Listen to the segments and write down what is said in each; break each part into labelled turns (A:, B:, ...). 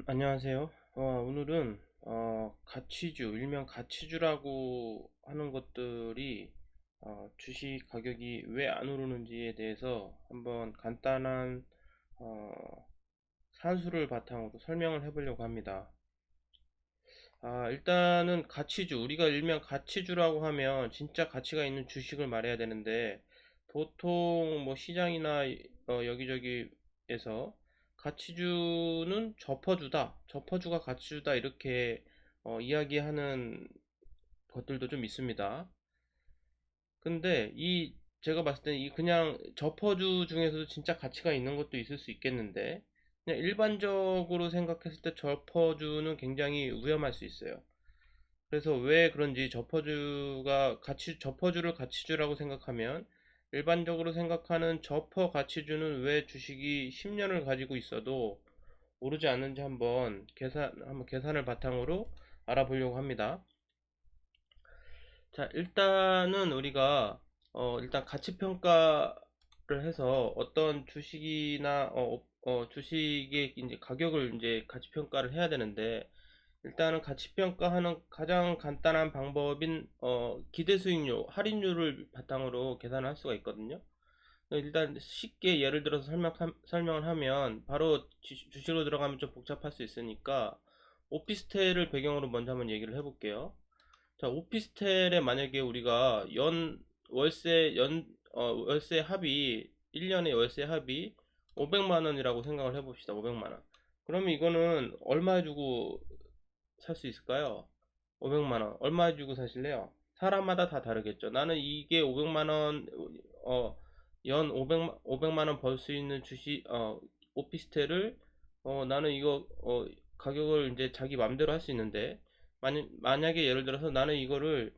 A: 안녕하세요. 오늘은 가치주, 일명 가치주라고 하는 것들이 주식 가격이 왜 안 오르는지에 대해서 한번 간단한 어, 산수를 바탕으로 설명을 해보려고 합니다. 일단은 가치주, 우리가 일명 가치주라고 하면 진짜 가치가 있는 주식을 말해야 되는데 보통 뭐 시장이나 여기저기에서 가치주는 저퍼주다, 저퍼주가 가치주다 이렇게 이야기하는 것들도 좀 있습니다. 근데 이 제가 봤을 때는 이 그냥 저퍼주 중에서도 진짜 가치가 있는 것도 있을 수 있겠는데 그냥 일반적으로 생각했을 때 저퍼주는 굉장히 위험할 수 있어요. 그래서 왜 그런지 저퍼주를 가치주라고 생각하면 일반적으로 생각하는 저퍼 가치주는 왜 주식이 10년을 가지고 있어도 오르지 않는지 한번 계산을 바탕으로 알아보려고 합니다. 자, 일단은 우리가 일단 가치 평가를 해서 어떤 주식이나 주식의 이제 가격을 이제 가치 평가를 해야 되는데 일단은 가치 평가하는 가장 간단한 방법인 기대 수익률, 할인율을 바탕으로 계산을 할 수가 있거든요. 일단 쉽게 예를 들어서 설명을 하면 바로 주식으로 들어가면 좀 복잡할 수 있으니까 오피스텔을 배경으로 먼저 한번 얘기를 해볼게요. 자, 오피스텔에 만약에 우리가 월세 합이 1년에 월세 합이 500만 원이라고 생각을 해봅시다. 500만 원. 그러면 이거는 얼마 주고 살 수 있을까요? 500만 원. 얼마 주고 사실래요? 사람마다 다 다르겠죠. 나는 이게 500만 원, 어, 연 500만 원 벌 수 있는 오피스텔을, 나는 이거, 가격을 이제 자기 맘대로 할 수 있는데, 만약에 예를 들어서 나는 이거를,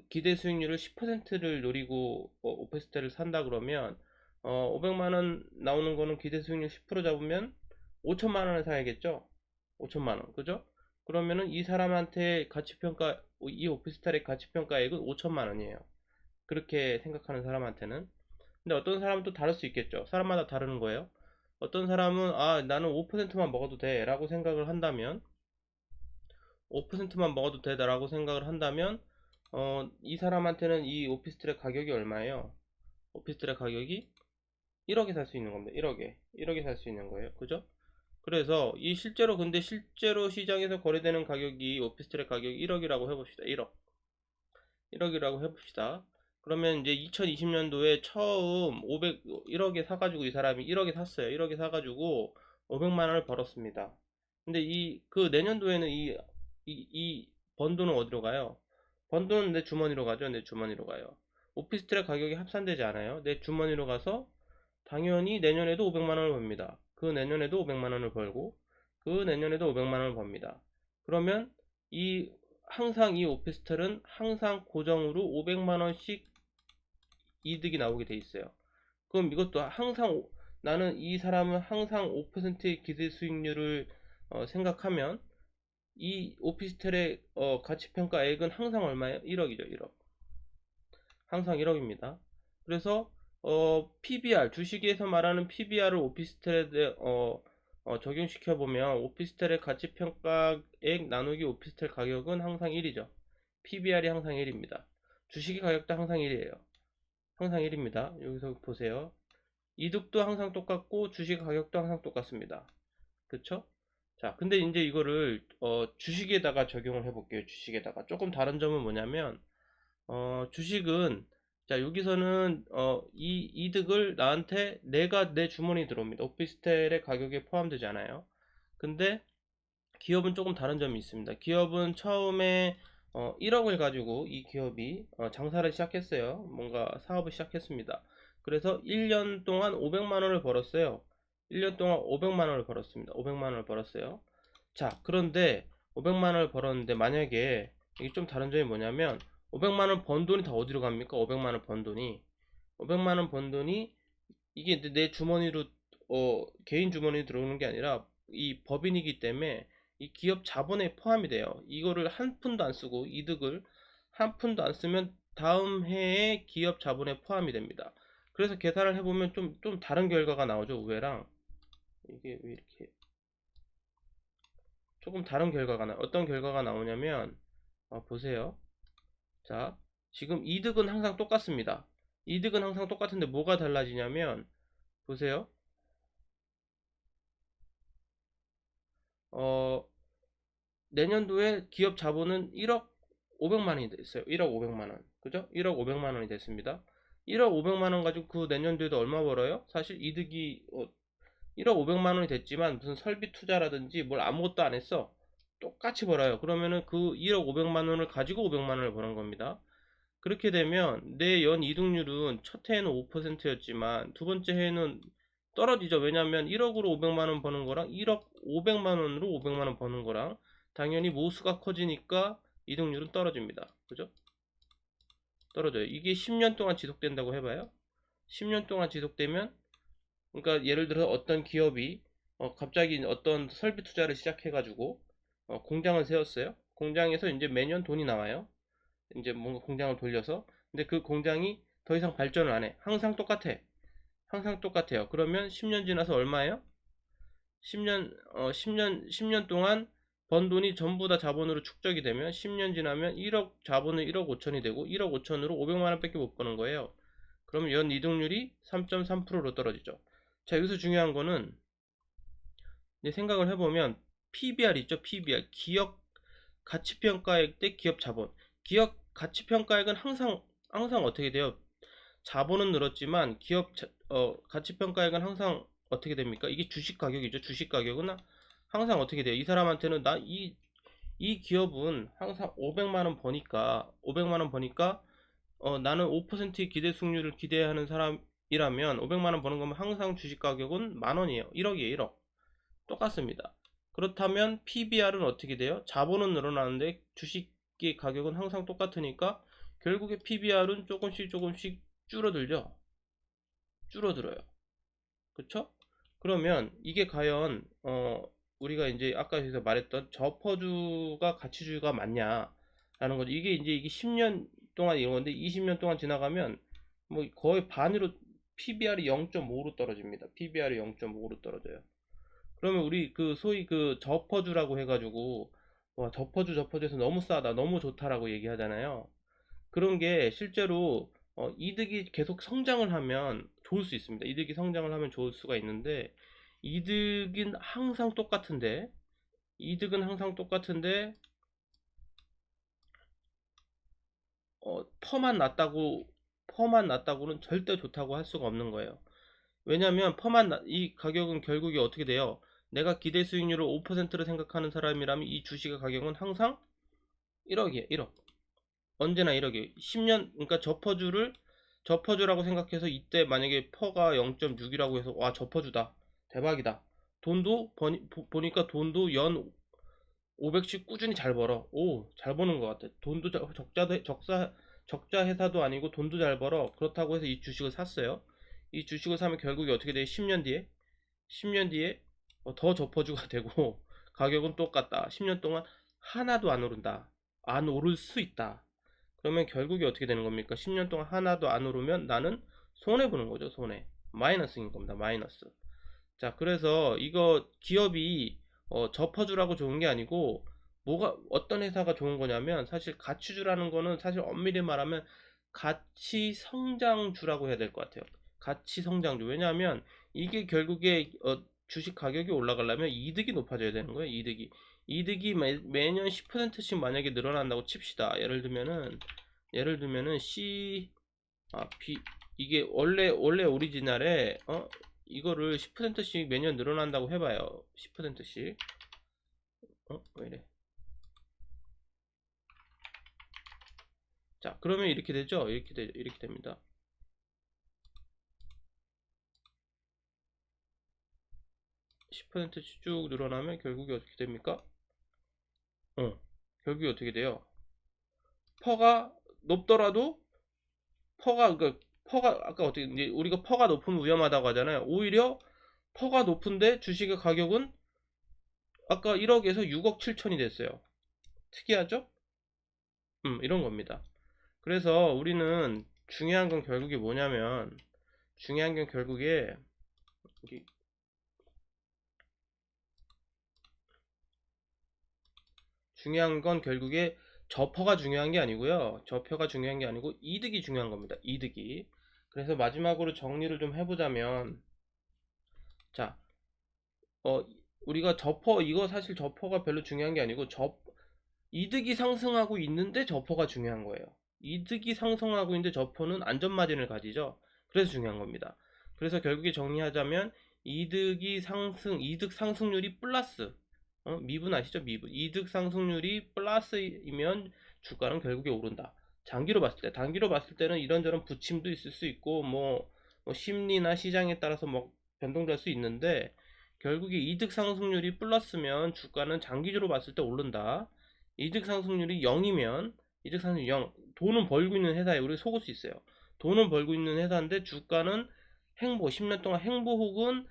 A: 기대 수익률을 10%를 노리고, 오피스텔을 산다 그러면, 500만 원 나오는 거는 기대 수익률 10% 잡으면 5천만 원에 사야겠죠? 5천만 원. 그죠? 그러면은 이 사람한테 가치평가, 이 오피스텔의 가치평가액은 5천만 원이에요. 그렇게 생각하는 사람한테는. 근데 어떤 사람은 또 다를 수 있겠죠. 사람마다 다르는 거예요. 어떤 사람은, 나는 5%만 먹어도 돼. 라고 생각을 한다면, 5%만 먹어도 돼. 라고 생각을 한다면, 이 사람한테는 이 오피스텔의 가격이 얼마예요? 오피스텔의 가격이 1억에 살 수 있는 겁니다. 1억에. 1억에 살 수 있는 거예요. 그죠? 그래서 근데 실제로 시장에서 거래되는 가격이 오피스텔의 가격이 1억이라고 해봅시다. 1억. 1억이라고 해봅시다. 그러면 이제 2020년도에 처음 1억에 사가지고 이 사람이 1억에 샀어요. 1억에 사가지고 500만 원을 벌었습니다. 근데 그 내년도에는 이 번 돈은 어디로 가요? 번 돈은 내 주머니로 가죠. 내 주머니로 가요. 오피스텔의 가격이 합산되지 않아요. 내 주머니로 가서 당연히 내년에도 500만 원을 벌니다. 그 내년에도 500만 원을 벌고 그 내년에도 500만 원을 법니다. 그러면 이 항상 이 오피스텔은 항상 고정으로 500만 원씩 이득이 나오게 돼 있어요. 그럼 이것도 항상 나는 이 사람은 항상 5%의 기대 수익률을 생각하면 이 오피스텔의 가치평가액은 항상 얼마예요? 1억이죠, 1억. 항상 1억입니다. 그래서 PBR 주식에서 말하는 PBR을 오피스텔에 적용시켜 보면 오피스텔의 가치평가액 나누기 오피스텔 가격은 항상 1이죠. PBR이 항상 1입니다. 주식의 가격도 항상 1이에요. 항상 1입니다. 여기서 보세요. 이득도 항상 똑같고 주식 가격도 항상 똑같습니다. 그쵸? 자, 근데 이제 이거를 주식에다가 적용을 해볼게요. 주식에다가 조금 다른 점은 뭐냐면 주식은 자 여기서는 이 이득을 나한테 내가 내 주머니 들어옵니다. 오피스텔의 가격에 포함되지 않아요. 근데 기업은 조금 다른 점이 있습니다. 기업은 처음에 1억을 가지고 이 기업이 장사를 시작했어요. 뭔가 사업을 시작했습니다. 그래서 1년 동안 500만 원을 벌었어요. 1년 동안 500만 원을 벌었습니다. 500만 원을 벌었어요. 자, 그런데 500만 원을 벌었는데 만약에 이게 좀 다른 점이 뭐냐면 500만 원 번 돈이 다 어디로 갑니까? 500만 원 번 돈이 500만 원 번 돈이 이게 내 주머니로 개인 주머니에 들어오는 게 아니라 이 법인이기 때문에 이 기업 자본에 포함이 돼요. 이거를 한 푼도 안 쓰고 이득을 한 푼도 안 쓰면 다음 해에 기업 자본에 포함이 됩니다. 그래서 계산을 해보면 좀 다른 결과가 나오죠. 우회랑 이게 왜 이렇게 조금 다른 결과가 어떤 결과가 나오냐면, 보세요. 자, 지금 이득은 항상 똑같습니다. 이득은 항상 똑같은데 뭐가 달라지냐면, 보세요. 어, 내년도에 기업 자본은 1억 500만 원이 됐어요. 1억 500만 원. 그죠? 1억 500만 원이 됐습니다. 1억 500만 원 가지고 그 내년도에도 얼마 벌어요? 사실 이득이 1억 500만 원이 됐지만 무슨 설비 투자라든지 뭘 아무것도 안 했어. 똑같이 벌어요. 그러면은 그 1억 500만 원을 가지고 500만 원을 버는 겁니다. 그렇게 되면 내 연 이득률은 첫 해에는 5%였지만 두 번째 해에는 떨어지죠. 왜냐하면 1억으로 500만 원 버는 거랑 1억 500만 원으로 500만 원 버는 거랑 당연히 모수가 커지니까 이득률은 떨어집니다. 그죠? 떨어져요. 이게 10년 동안 지속된다고 해봐요. 10년 동안 지속되면, 그러니까 예를 들어 어떤 기업이 갑자기 어떤 설비 투자를 시작해가지고 공장을 세웠어요. 공장에서 이제 매년 돈이 나와요. 이제 뭔가 공장을 돌려서. 근데 그 공장이 더 이상 발전을 안 해. 항상 똑같아. 항상 똑같아요. 그러면 10년 지나서 얼마예요? 10년 동안 번 돈이 전부 다 자본으로 축적이 되면 10년 지나면 1억, 자본은 1억 5천이 되고 1억 5천으로 500만 원밖에 못 버는 거예요. 그러면 연 이득률이 3.3%로 떨어지죠. 자, 여기서 중요한 거는 이제 생각을 해보면 PBR 있죠. PBR. 기업 가치평가액 대 기업 자본. 기업 가치평가액은 항상 어떻게 돼요? 자본은 늘었지만 기업 가치평가액은 항상 어떻게 됩니까? 이게 주식 가격이죠. 주식 가격은 항상 어떻게 돼요? 이 사람한테는 이 기업은 항상 500만 원 버니까 나는 5%의 기대 수익률을 기대하는 사람이라면 500만 원 버는 거면 항상 주식 가격은 만 원이에요. 1억이에요. 1억. 똑같습니다. 그렇다면 PBR은 어떻게 돼요? 자본은 늘어나는데 주식의 가격은 항상 똑같으니까 결국에 PBR은 조금씩 줄어들죠. 줄어들어요. 그쵸? 그러면 이게 과연 우리가 이제 아까 여기서 말했던 저퍼주가 가치주가 맞냐라는 거죠. 이게 10년 동안 이런 건데 20년 동안 지나가면 뭐 거의 반으로 PBR이 0.5로 떨어집니다. PBR이 0.5로 떨어져요. 그러면 우리 그 소위 그 저퍼주라고 해가지고 와, 저퍼주에서 너무 싸다 너무 좋다라고 얘기하잖아요. 그런 게 실제로 이득이 계속 성장을 하면 좋을 수 있습니다. 이득이 성장을 하면 좋을 수가 있는데 이득은 항상 똑같은데 이득은 항상 똑같은데 퍼만 낮다고는 절대 좋다고 할 수가 없는 거예요. 왜냐하면 이 가격은 결국에 어떻게 돼요? 내가 기대 수익률을 5%를 생각하는 사람이라면 이 주식의 가격은 항상 1억이에요. 1억. 언제나 1억이에요. 10년, 그러니까 저퍼주라고 생각해서 이때 만약에 퍼가 0.6이라고 해서 와, 저퍼주다. 대박이다. 보니까 돈도 연 500씩 꾸준히 잘 벌어. 오, 잘 버는 것 같아. 돈도 적자 회사도 아니고 돈도 잘 벌어. 그렇다고 해서 이 주식을 샀어요. 이 주식을 사면 결국에 어떻게 돼? 10년 뒤에 더 저퍼주가 되고 가격은 똑같다. 10년 동안 하나도 안 오른다. 안 오를 수 있다. 그러면 결국에 어떻게 되는 겁니까? 10년 동안 하나도 안 오르면 나는 손해 보는 거죠. 손해. 마이너스인 겁니다. 마이너스. 자, 그래서 이거 기업이 저퍼주라고 좋은 게 아니고 어떤 회사가 좋은 거냐면 사실 가치주라는 거는 사실 엄밀히 말하면 가치 성장주라고 해야 될 것 같아요. 가치 성장주. 왜냐하면 이게 결국에 주식 가격이 올라가려면 이득이 높아져야 되는 거예요. 이득이 매년 10%씩 만약에 늘어난다고 칩시다. 예를 들면은 이게 원래 오리지널에 이거를 10%씩 매년 늘어난다고 해봐요. 10%씩. 왜 이래? 자, 그러면 이렇게 되죠? 이렇게 됩니다. 10%씩 쭉 늘어나면 결국에 어떻게 됩니까? 결국에 어떻게 돼요? 퍼가 높더라도 퍼가 아까 어떻게 이제 우리가 퍼가 높으면 위험하다고 하잖아요. 오히려 퍼가 높은데 주식의 가격은 아까 1억에서 6억 7천이 됐어요. 특이하죠? 이런 겁니다. 그래서 우리는 중요한 건 결국에 중요한 건 결국에 저퍼가 중요한 게 아니고요. 저표가 중요한 게 아니고 이득이 중요한 겁니다. 이득이. 그래서 마지막으로 정리를 좀 해보자면, 자, 어, 우리가 저퍼, 이거 사실 저퍼가 별로 중요한 게 아니고, 이득이 상승하고 있는데 저퍼가 중요한 거예요. 이득이 상승하고 있는데 저퍼는 안전마진을 가지죠. 그래서 중요한 겁니다. 그래서 결국에 정리하자면, 이득 상승률이 플러스, 미분 아시죠? 미분. 이득 상승률이 플러스이면 주가는 결국에 오른다. 장기로 봤을 때, 단기로 봤을 때는 이런저런 부침도 있을 수 있고, 뭐 심리나 시장에 따라서 뭐 변동될 수 있는데, 결국에 이득 상승률이 플러스면 주가는 장기적으로 봤을 때 오른다. 이득 상승률이 0이면, 이득 상승률 0, 돈은 벌고 있는 회사에 우리 속을 수 있어요. 돈은 벌고 있는 회사인데 주가는 행보, 10년 동안 행보 혹은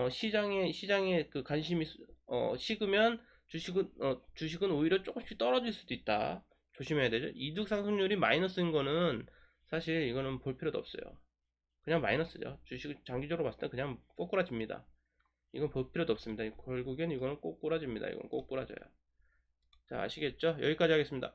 A: 시장에 그 관심이 식으면 주식은 오히려 조금씩 떨어질 수도 있다. 조심해야 되죠. 이득 상승률이 마이너스인 거는 사실 이거는 볼 필요도 없어요. 그냥 마이너스죠. 주식 장기적으로 봤을 때 그냥 꼬꾸라집니다. 이건 볼 필요도 없습니다. 결국엔 이거는 꼬꾸라집니다. 이건 꼬꾸라져요. 자, 아시겠죠? 여기까지 하겠습니다.